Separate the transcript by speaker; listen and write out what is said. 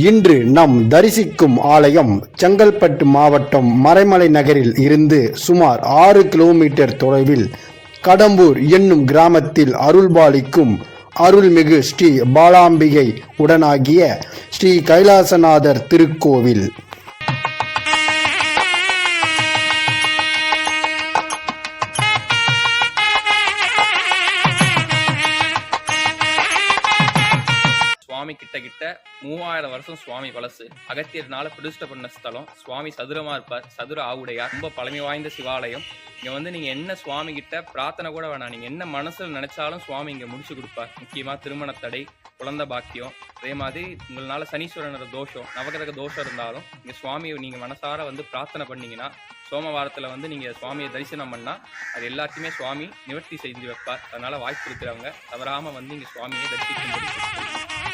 Speaker 1: இன்று நாம் தரிசிக்கும் ஆலயம் செங்கல்பட்டு மாவட்டம் மறைமலை நகரில் இருந்து சுமார் 6 கிலோமீட்டர் தொலைவில் கடம்பூர் என்னும் கிராமத்தில் அருள்பாலிக்கும் அருள்மிகு ஸ்ரீ பாலாம்பிகை உடனாகிய ஸ்ரீ கைலாசநாதர் திருக்கோவில்.
Speaker 2: சுவாமி கிட்ட 3000 வருஷம் சுவாமி பழசு. அகத்தியர்னால பிரதிஷ்டை பண்ண ஸ்தலம். சுவாமி சதுரமா இருப்பார், சதுர ஆவுடையார். ரொம்ப பழமை வாய்ந்த சிவாலயம். இங்க நீங்க என்ன சுவாமி கிட்ட பிரார்த்தனை கூட வேணாம், நீங்க என்ன மனசுல நினைச்சாலும் சுவாமி இங்க முடிச்சு கொடுப்பார். முக்கியமா திருமண தடை, குழந்தை பாக்கியம், அதே மாதிரி உங்களால சனீஸ்வரனோட தோஷம், நவகிரக தோஷம் இருந்தாலும் இங்க சுவாமியை நீங்க மனசார பிரார்த்தனை பண்ணீங்கன்னா, சோமவாரத்துல நீங்க சுவாமியை தரிசனம் பண்ணா அது எல்லாத்தையுமே சுவாமி நிவர்த்தி செஞ்சு வைப்பார். அதனால வாய்ப்பு இருக்கிறவங்க தவறாம இங்க சுவாமியை தரிசிக்க முடியும்.